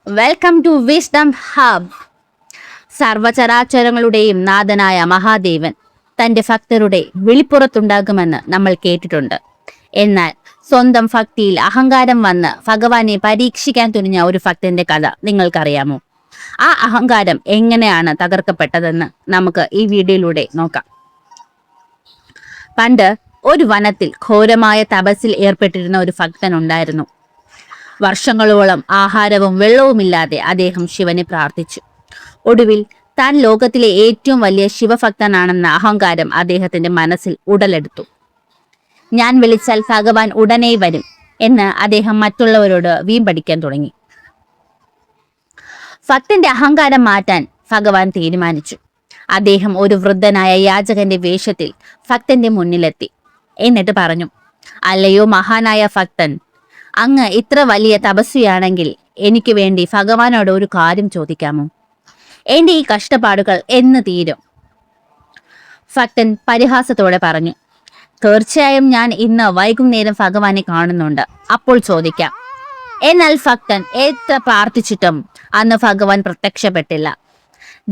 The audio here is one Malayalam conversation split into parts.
Welcome to wisdom hub. സർവചരാചരങ്ങളുടെയും നാഥനായ മഹാദേവൻ തന്റെ ഭക്തരുടെ വെളിപ്പുറത്തുണ്ടാകുമെന്ന് നമ്മൾ കേട്ടിട്ടുണ്ട്. എന്നാൽ സ്വന്തം ഭക്തിയിൽ അഹങ്കാരം വന്ന് ഭഗവാനെ പരീക്ഷിക്കാൻ തുനിഞ്ഞ ഒരു ഭക്തന്റെ കഥ നിങ്ങൾക്കറിയാമോ? ആ അഹങ്കാരം എങ്ങനെയാണ് തകർക്കപ്പെട്ടതെന്ന് നമുക്ക് ഈ വീഡിയോയിലൂടെ നോക്കാം. പണ്ട് ഒരു വനത്തിൽ ഘോരമായ തപസ്സിൽ ഏർപ്പെട്ടിരുന്ന ഒരു ഭക്തൻ ഉണ്ടായിരുന്നു. വർഷങ്ങളോളം ആഹാരവും വെള്ളവുമില്ലാതെ അദ്ദേഹം ശിവനെ പ്രാർത്ഥിച്ചു. ഒടുവിൽ താൻ ലോകത്തിലെ ഏറ്റവും വലിയ ശിവഭക്തനാണെന്ന അഹങ്കാരം അദ്ദേഹത്തിന്റെ മനസ്സിൽ ഉടലെടുത്തു. ഞാൻ വിളിച്ചാൽ ഭഗവാൻ ഉടനെ വരും എന്ന് അദ്ദേഹം മറ്റുള്ളവരോട് വീമ്പടിക്കാൻ തുടങ്ങി. ഭക്തന്റെ അഹങ്കാരം മാറ്റാൻ ഭഗവാൻ തീരുമാനിച്ചു. അദ്ദേഹം ഒരു വൃദ്ധനായ യാചകന്റെ വേഷത്തിൽ ഭക്തന്റെ മുന്നിലെത്തി. എന്നിട്ട് പറഞ്ഞു, അല്ലയോ മഹാനായ ഭക്തൻ, അങ്ങ് ഇത്ര വലിയ തപസ്വിയാണെങ്കിൽ എനിക്ക് വേണ്ടി ഭഗവാനോട് ഒരു കാര്യം ചോദിക്കാമോ? എന്റെ ഈ കഷ്ടപ്പാടുകൾ എന്ന് തീരും? ഭക്തൻ പരിഹാസത്തോടെ പറഞ്ഞു, തീർച്ചയായും ഞാൻ ഇന്ന് വൈകുന്നേരം ഭഗവാനെ കാണുന്നുണ്ട്, അപ്പോൾ ചോദിക്കാം. എന്നാൽ ഭക്തൻ എത്ര പ്രാർത്ഥിച്ചിട്ടും അന്ന് ഭഗവാൻ പ്രത്യക്ഷപ്പെട്ടില്ല.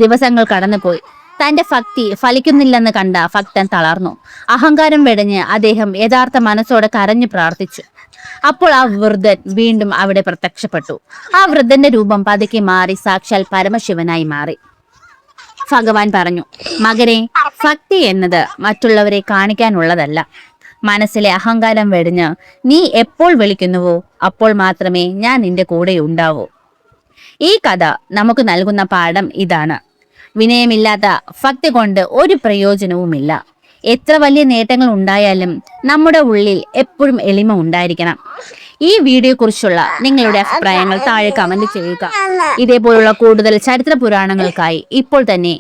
ദിവസങ്ങൾ കടന്നുപോയി. തന്റെ ഭക്തി ഫലിക്കുന്നില്ലെന്ന് കണ്ട ഭക്തൻ തളർന്നു. അഹങ്കാരം വെടിഞ്ഞ് അദ്ദേഹം യഥാർത്ഥ മനസ്സോടെ കരഞ്ഞു പ്രാർത്ഥിച്ചു. അപ്പോൾ ആ വൃദ്ധൻ വീണ്ടും അവിടെ പ്രത്യക്ഷപ്പെട്ടു. ആ വൃദ്ധന്റെ രൂപം പതുക്കെ മാറി സാക്ഷാൽ പരമശിവനായി മാറി. ഭഗവാൻ പറഞ്ഞു, മകനെ, ഭക്തി എന്നത് മറ്റുള്ളവരെ കാണിക്കാനുള്ളതല്ല. മനസ്സിലെ അഹങ്കാരം വെടിഞ്ഞ് നീ എപ്പോൾ വിളിക്കുന്നുവോ അപ്പോൾ മാത്രമേ ഞാൻ നിന്റെ കൂടെ ഉണ്ടാവൂ. ഈ കഥ നമുക്ക് നൽകുന്ന പാഠം ഇതാണ്: വിനയമില്ലാത്ത ഭക്തി കൊണ്ട് ഒരു പ്രയോജനവുമില്ല. എത്ര വലിയ നേട്ടങ്ങൾ ഉണ്ടായാലും നമ്മുടെ ഉള്ളിൽ എപ്പോഴും എളിമ ഉണ്ടായിരിക്കണം. ഈ വീഡിയോയെ കുറിച്ചുള്ള നിങ്ങളുടെ അഭിപ്രായങ്ങൾ താഴെ കമന്റ് ചെയ്യുക. ഇതേപോലുള്ള കൂടുതൽ ചരിത്ര പുരാണങ്ങൾക്കായി ഇപ്പോൾ തന്നെ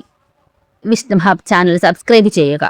വിസ്ഡം ഹബ് ചാനൽ സബ്സ്ക്രൈബ് ചെയ്യുക.